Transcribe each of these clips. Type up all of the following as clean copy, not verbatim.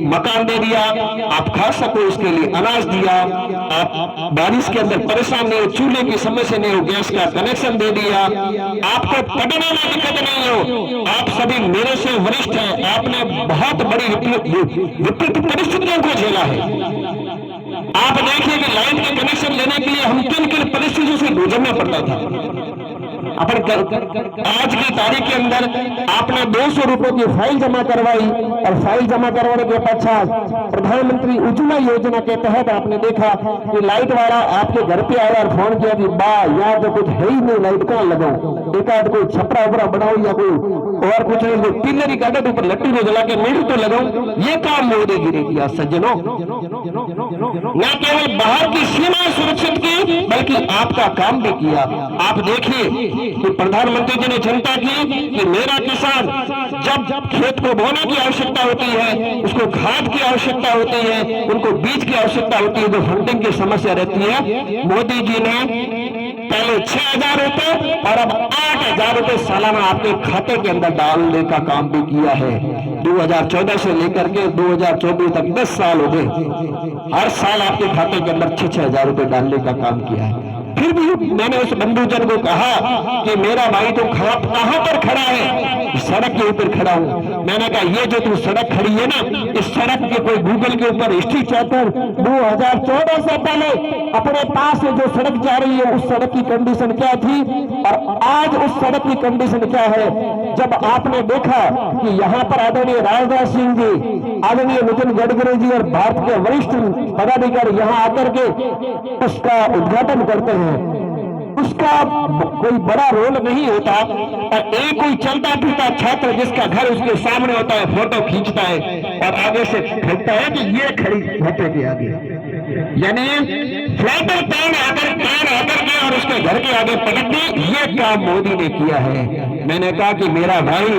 मकान दे दिया, आप खा सको इसके लिए अनाज दिया, आप बारिश के अंदर परेशान नहीं हो, चूल्हे की समस्या नहीं हो, गैस का कनेक्शन दे दिया, आपको पढ़ने में दिक्कत नहीं हो, आप सभी मेरे से वरिष्ठ हैं, आपने बहुत बड़ी विपरीत परिस्थितियों को झेला है। आप देखिए कि लाइन के कनेक्शन लेने के लिए हम किन किन परिस्थितियों से गुजरना पड़ता था। अपन आज की तारीख के अंदर आपने 200 रुपए की फाइल जमा करवाई और फाइल जमा करवाने के पश्चात प्रधानमंत्री उज्ज्वला योजना के तहत आपने देखा कि लाइट वाला आपके घर पे आया और फोन किया कि बा यार तो कुछ है ही नहीं, लाइट कहां लगाऊं, एकाध कोई छपरा उपरा बनाओ या कोई और कुछ नहीं, जो पिल्लरी काटे ऊपर लट्टू को जला के मीटर तो लगाऊं। ये काम मोदी जी ने किया सज्जनों। न केवल बाहर की सीमा सुरक्षित की बल्कि आपका काम भी किया। आप देखिए कि प्रधानमंत्री जी ने चिंता की कि मेरा किसान जब खेत को बोने की आवश्यकता होती है, उसको खाद की आवश्यकता होती है, उनको बीज की आवश्यकता होती है, जो फंडिंग की समस्या रहती है, मोदी जी ने पहले 6,000 रुपए और अब 8,000 रुपए सालाना आपके खाते के अंदर डालने का काम भी किया है। 2014 से लेकर के 2024 तक 10 साल हो गए, हर साल आपके खाते के अंदर 6,000 रुपए डालने का काम किया है। फिर भी मैंने उस बंधुजन को कहा कि मेरा भाई तो कहां पर खड़ा है? सड़क के ऊपर खड़ा हूं। मैंने कहा ये जो तू सड़क खड़ी है ना, इस सड़क के कोई गूगल के ऊपर हिस्ट्री चेक कर, 2014 से पहले अपने पास से जो सड़क जा रही है उस सड़क की कंडीशन क्या थी और आज उस सड़क की कंडीशन क्या है। जब आपने देखा कि यहाँ पर आदरणीय राजनाथ सिंह जी, आदरणीय नितिन गडकरी जी और भारत के वरिष्ठ पदाधिकारी यहाँ आकर के उसका उद्घाटन करते हैं, उसका कोई बड़ा रोल नहीं होता। और एक कोई चलता फिरता छात्र जिसका घर उसके सामने होता है, फोटो खींचता है और आगे से फेंकता है कि ये खड़ी फोटो के आगे, यानी फ्लैटर पैन आकर के और उसके घर के आगे पटक दी। ये काम मोदी ने किया है। मैंने कहा कि मेरा भाई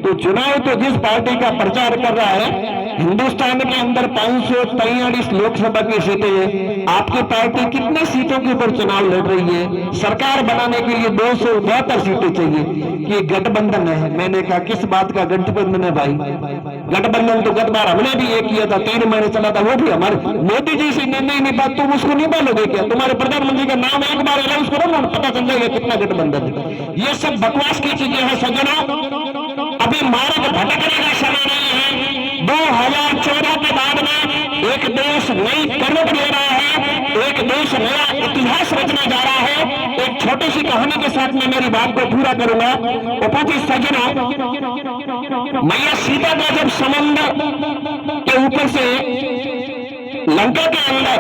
तो चुनाव तो जिस पार्टी का प्रचार कर रहा है, हिंदुस्तान के अंदर 543 लोकसभा की सीटें हैं, आपकी पार्टी कितने सीटों के ऊपर चुनाव लड़ रही है? सरकार बनाने के लिए 272 सीटें चाहिए कि गठबंधन है। मैंने कहा किस बात का गठबंधन है भाई? गठबंधन तो गत बार हमने भी ये किया था, 3 महीने चला था, वो भी हमारे मोदी जी से निर्णय नहीं बात, तुम उसको नहीं बोलोगे क्या? तुम्हारे प्रधानमंत्री का नाम एक बार अनाउंस करो ना, पता चल जाएगा कितना गठबंधन है। ये सब बकवास की चीजें हैं सज्जनों। अभी मार्ग भटकने का समय नहीं है। 2014 के बाद में एक देश नई करवट ले रहा है, एक देश नया इतिहास रचने जा रहा है। एक छोटी सी कहानी के साथ में मेरी बात को पूरा करूंगा। उपस्थित सज्जनों, मैया सीता का जब समुद्र के ऊपर से लंका के अंदर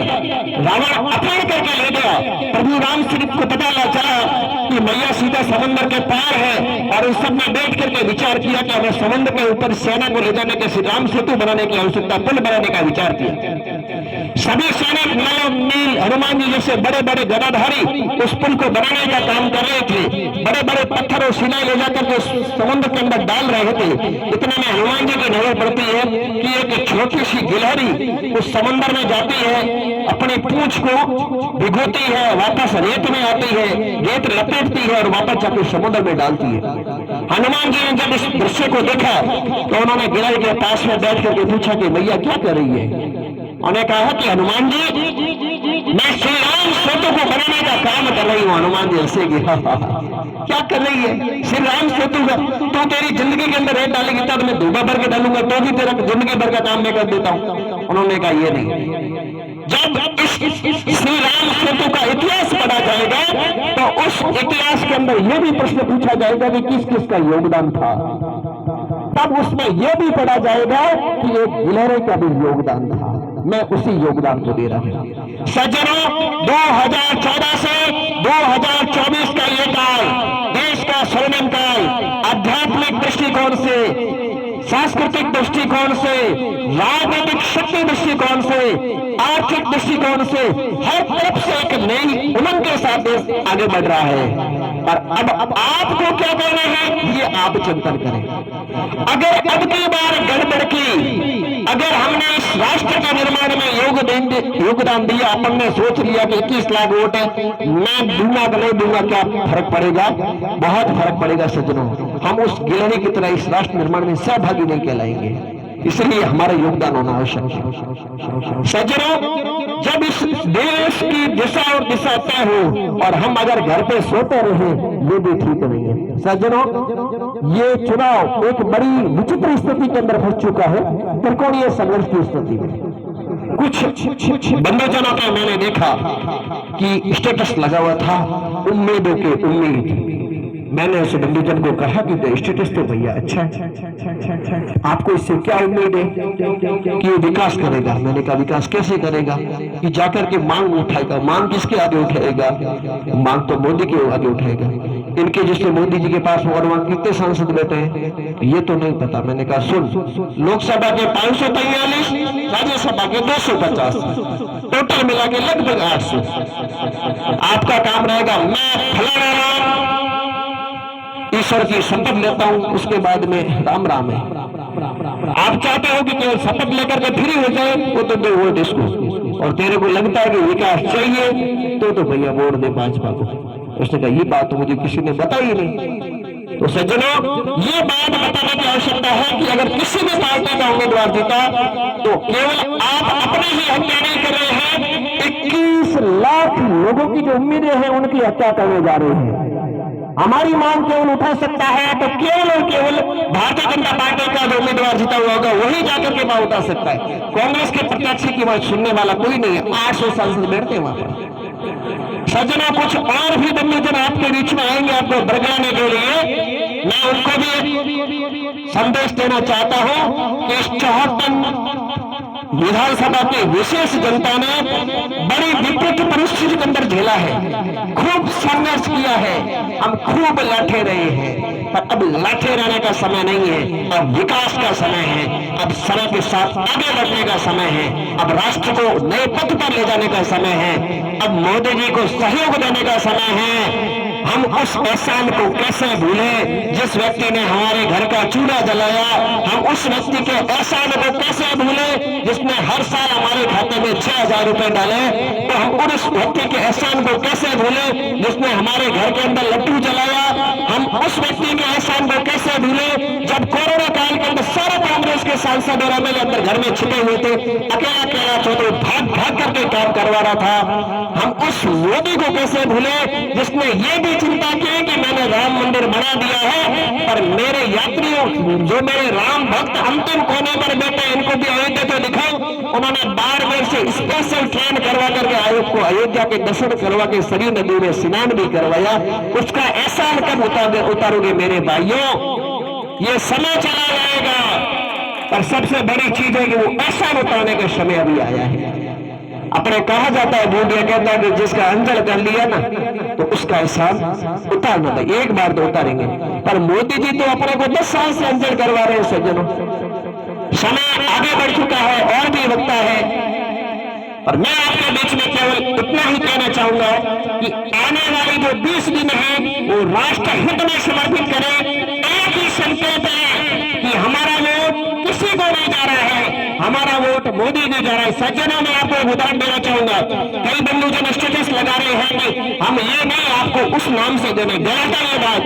रावण अपहरण करके ले गया, प्रभु राम श्री को पता चला कि मैया सीता समुद्र के पार है और उस सब ने बैठ करके विचार किया कि हमें समुद्र के ऊपर सेना को ले जाने के श्री राम सेतु बनाने की आवश्यकता, पुल बनाने का विचार किया। सभी सैनिक नल नील हनुमान जी जैसे बड़े बड़े गदाधारी उस पुल को बनाने का काम कर रहे थे, बड़े बड़े पत्थर और शिलाएं ले जाकर के समुद्र के अंदर डाल रहे थे। इतने में हनुमान जी की नजर पड़ती है कि एक छोटी सी गिलहरी उस समुद्र में जाती है, अपनी पूंछ को भिगोती है, वापस रेत में आती है, रेत लपेटती है और वापस जाकर समुद्र में डालती है। हनुमान जी ने जब इस दृश्य को देखा तो उन्होंने गिलहरी के पास में बैठ करके पूछा कि भैया क्या कर रही है? उन्होंने कहा कि हनुमान जी मैं श्री राम सेतु को बनाने का काम कर रही हूँ। हनुमान जी हंसेगी, क्या कर रही है? श्री राम सेतु का तो तेरी जिंदगी के अंदर रेत डालेगी तब मैं धोखा भर के डालूंगा तो भी तेरा जिंदगी भर का काम मैं कर देता हूँ। उन्होंने कहा ये नहीं, जब इस श्री राम सेतु का इतिहास पढ़ा जाएगा तो उस इतिहास के अंदर यह भी प्रश्न पूछा जाएगा कि किस किस का योगदान था, तब उसमें यह भी पढ़ा जाएगा कि एक गिलहरी का भी योगदान था। मैं उसी योगदान को दे रहा हूं। सज्जनों, 2014 से 2024 का ये काल देश का स्वर्णिम काल आध्यात्मिक दृष्टिकोण से, सांस्कृतिक दृष्टिकोण से, राजनीतिक शक्ति दृष्टिकोण से, आर्थिक दृष्टिकोण से, हर तरफ से एक नई उमंग के साथ देश आगे बढ़ रहा है। और अब आपको क्या करना है ये आप चिंतन करें। अगर अब की बार गड़बड़ की, अगर हमने इस राष्ट्र के निर्माण में योगदान दिया, अपन ने सोच लिया कि 21 लाख वोट है, मैं दूंगा कि नहीं दूंगा, क्या फर्क पड़ेगा? बहुत फर्क पड़ेगा सज्जनों। हम उस गिलहरी की तरह इस राष्ट्र निर्माण में सहभागी नहीं कहलाएंगे। इसलिए हमारा योगदान होना आवश्यक है। सज्जनों, जब इस देश की दिशा और दिशा तय हो और हम अगर घर पे सोते रहे, ये भी ठीक नहीं है। सज्जनों, ये चुनाव एक बड़ी विचित्र स्थिति के अंदर फंस चुका है, त्रिकोणीय संघर्ष की स्थिति में। कुछ बंदूजनों का मैंने देखा कि स्टेटस लगा हुआ था, उम्मीदों के उम्मीद। मैंने उस बंदूजन को कहा कि तो स्टेटस तो भैया अच्छा है, आपको इससे क्या उम्मीद है कि ये विकास करेगा? मैंने कहा विकास कैसे करेगा? कि जाकर के मांग उठाएगा। मांग किसके आगे उठाएगा? मांग तो मोदी के आगे उठाएगा। इनके जिससे मोदी जी के पास और वहां कितने सांसद बैठे हैं ये तो नहीं पता। मैंने कहा सुन, लोकसभा के 543, राज्यसभा के 250, टोटल मिला के लगभग 800। आपका काम रहेगा, मैं फलाना ईश्वर की शपथ लेता हूं, उसके बाद में राम राम है। आप चाहते हो कि केवल शपथ लेकर के फ्री हो जाए, वो तो दो वोट इसको, और तेरे को लगता है कि विकास चाहिए तो भैया वोट दे भाजपा को। उसने कहा ये बात तो मुझे किसी ने बताई नहीं। तो सज्जनों, ये बात बताने की आवश्यकता है कि अगर किसी भी पार्टी का उम्मीदवार जीता तो केवल आप अपने ही हत्या नहीं कर रहे हैं, 21 लाख लोगों की जो उम्मीदें हैं उनकी हत्या करने जा रहे हैं। हमारी मांग केवल उठा सकता है तो केवल और केवल भारतीय जनता पार्टी का जो उम्मीदवार जीता हुआ होगा वही जाकर के बात उठा सकता है। कांग्रेस के प्रत्याशी की बात सुनने वाला कोई नहीं है। 800 सांसद बैठते हैं वहां पर। सज्जनों, कुछ और भी बंदूजन आपके बीच में आएंगे आपको बरगलाने के लिए। मैं उनको भी संदेश देना चाहता हूं कि इस 74 विधानसभा की विशेष जनता ने बड़ी विपरीत परिस्थिति के अंदर झेला है, खूब संघर्ष किया है, हम खूब लड़ते रहे हैं। पर अब लड़ते रहने का समय नहीं है, अब विकास का समय है, अब समय के साथ आगे बढ़ने का समय है, अब राष्ट्र को नए पथ पर ले जाने का समय है, अब मोदी जी को सहयोग देने का समय है। हम उस एहसान को कैसे भूलें जिस व्यक्ति ने हमारे घर का चूल्हा जलाया? हम उस व्यक्ति के एहसान को कैसे भूलें जिसने हर साल हमारे खाते में 6,000 रुपए डाले? तो हम उस व्यक्ति के एहसान को कैसे भूलें जिसने हमारे घर के अंदर लड्डू जलाया? हम उस व्यक्ति के एहसान को कैसे भूलें जब कोरोना काल के अंदर सारे कांग्रेस के सांसद और एमएलए अंदर घर में छिपे हुए थे, अकेला अकेला छोटे भाग भाग करके काम करवा रहा था? हम उस मोदी को कैसे भूले जिसने ये भी चिंता की कि मैंने राम मंदिर बना दिया है पर मेरे यात्रियों जो मेरे राम भक्त अंतिम कोने पर बैठे इनको भी अयोध्या तो दिखाओ। उन्होंने बाड़मेर से स्पेशल ट्रेन करवा करके आयोग को अयोध्या के दर्शन करवा के सरयू नदी में स्नान भी करवाया। उसका एहसान कब उतारोगे मेरे भाइयों? ये समय चला जाएगा, पर सबसे बड़ी चीज है कि वो एहसान उतारने का समय अभी आया है। अपने कहा जाता है, बूढ़िया कहता है कि जिसका अंजल कर लिया ना तो उसका एहसान उतारना था। एक बार तो उतारेंगे, पर मोदी जी तो अपने को 10 साल से अंजल करवा रहे हैं। सज्जनों, समय आगे बढ़ चुका है और भी वक्त है। और मैं आपके बीच में केवल इतना ही कहना चाहूंगा कि आने वाली जो 20 दिन है वो राष्ट्र हित में समर्पित करें। एक ही संकल्प है कि हमारा वोट किसी को नहीं जा रहा है, हमारा वोट मोदी को जा रहा है। सज्जनों, मैं आपको एक उदाहरण देना चाहूंगा। कई बंदूजन स्टेटस लगा रहे हैं कि हम ये नहीं आपको उस नाम से देने। गलत है ये बात।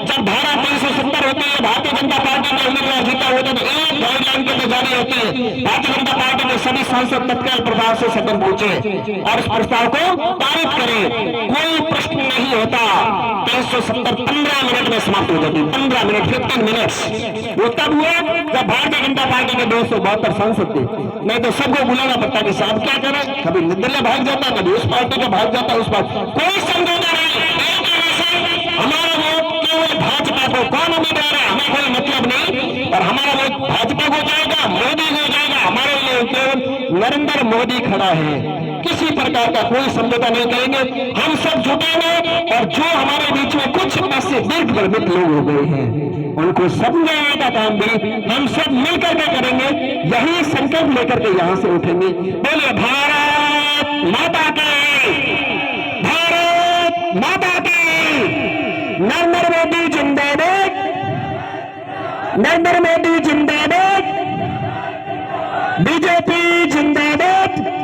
जब धारा 370 होती है, भारतीय जनता पार्टी का उम्मीदवार जीता होता तो एक गाइडलाइन के अंदर जारी होती है। भारतीय जनता पार्टी के सभी सांसद तत्काल प्रभाव से सदन पहुंचे और इस प्रस्ताव को पारित करें। कोई प्रश्न नहीं होता। 370 15 मिनट में समाप्त हो जाती। 15 मिनट 15 मिनट्स। वो तब हुआ जब भारतीय जनता पार्टी के 272 सांसद थे। नहीं तो सबको बुलाना पड़ता कि साहब क्या करें, कभी निर्दलीय भाग जाता, कभी उस पार्टी का भाग जाता, उस पार्टी कोई समझौता नहीं। हमारा वोट केवल भाजपा को, कौन उम्मीदवार है हमें कोई मतलब नहीं, पर हमारा वोट भाजपा को जाएगा, मोदी को जाएगा। हमारे लिए केवल नरेंद्र मोदी खड़ा है। किसी प्रकार का कोई समझौता नहीं करेंगे। हम सब जुटेंगे और जो हमारे बीच में कुछ ऐसे दीर्घ भ्रमित लोग हो गए हैं उनको समझाने का काम भी हम सब मिलकर के करेंगे। यही संकल्प लेकर के यहां से उठेंगे। बोलिए भारत माता की, भारत माता की। नरेंद्र मोदी जिंदाबाद, नरेंद्र मोदी जिंदाबाद, बीजेपी जिंदाबाद।